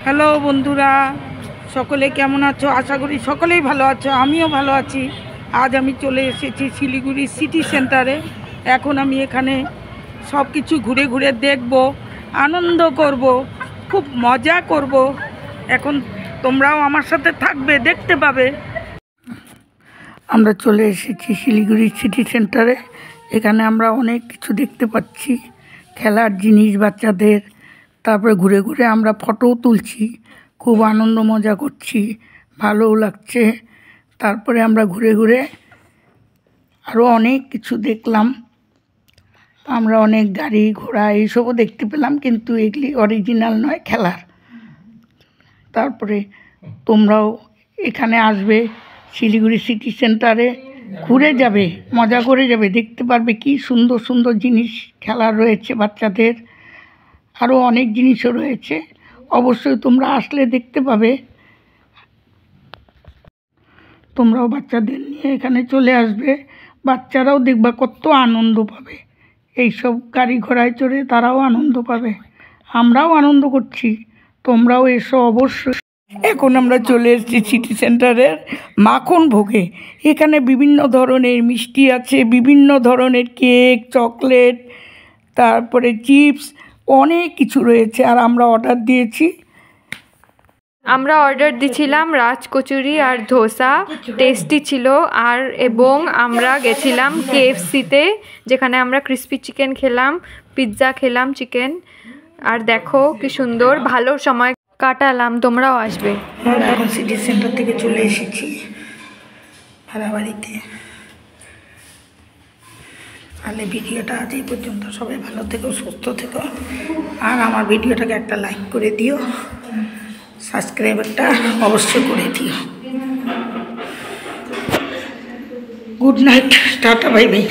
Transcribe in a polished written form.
Hello বন্ধুরা, সকলে কেমন আছো? আশা করি সকলেই ভালো আছো, আমিও ভালো আছি। আজ আমি চলে এসেছি শিলিগুড়ি সিটি সেন্টারে। এখন আমি এখানে সব কিছু ঘুরে ঘুরে দেখব, আনন্দ করব, খুব মজা করব। এখন তোমরাও আমার সাথে থাকবে, দেখতে পাবে। আমরা চলে এসেছি শিলিগুড়ি সিটি সেন্টারে। এখানে আমরা অনেক কিছু দেখতে পাচ্ছি, খেলার জিনিস বাচ্চাদের। তারপরে ঘুরে ঘুরে আমরা ফটোও তুলছি, খুব আনন্দ মজা করছি, ভালোও লাগছে। তারপরে আমরা ঘুরে ঘুরে আরও অনেক কিছু দেখলাম। আমরা অনেক গাড়ি ঘোড়া এইসবও দেখতে পেলাম, কিন্তু এগুলি অরিজিনাল নয়, খেলার। তারপরে তোমরাও এখানে আসবে, শিলিগুড়ি সিটি সেন্টারে ঘুরে যাবে, মজা করে যাবে, দেখতে পারবে কি সুন্দর সুন্দর জিনিস খেলার রয়েছে বাচ্চাদের। আরও অনেক জিনিসও রয়েছে, অবশ্যই তোমরা আসলে দেখতে পাবে। তোমরাও বাচ্চাদের নিয়ে এখানে চলে আসবে, বাচ্চারাও দেখবা কত আনন্দ পাবে। এইসব গাড়ি ঘোড়ায় চড়ে তারাও আনন্দ পাবে, আমরাও আনন্দ করছি, তোমরাও এসো অবশ্যই। এখন আমরা চলে এসেছি সিটি সেন্টারের মাখন ভোগে। এখানে বিভিন্ন ধরনের মিষ্টি আছে, বিভিন্ন ধরনের কেক, চকলেট, তারপরে চিপস, অনেক কিছু রয়েছে। আর আমরা অর্ডার দিয়েছিলাম রাজ কচুরি আর ধোসা, টেস্টি ছিল। আর এবং আমরা গেছিলাম KFC-তে, যেখানে আমরা ক্রিস্পি চিকেন খেলাম, পিৎজা খেলাম চিকেন। আর দেখো কি সুন্দর ভালো সময় কাটালাম, তোমরাও আসবে। এখন সিটি সেন্টার থেকে চলে এসেছি ভাড়া বাড়িতে। তাহলে ভিডিওটা আজ এই পর্যন্ত। সবাই ভালো থেকো, সুস্থ থেকো, আর আমার ভিডিওটাকে একটা লাইক করে দিও, সাবস্ক্রাইবারটা অবশ্যই করে দিও। Good night, tata, bye bye.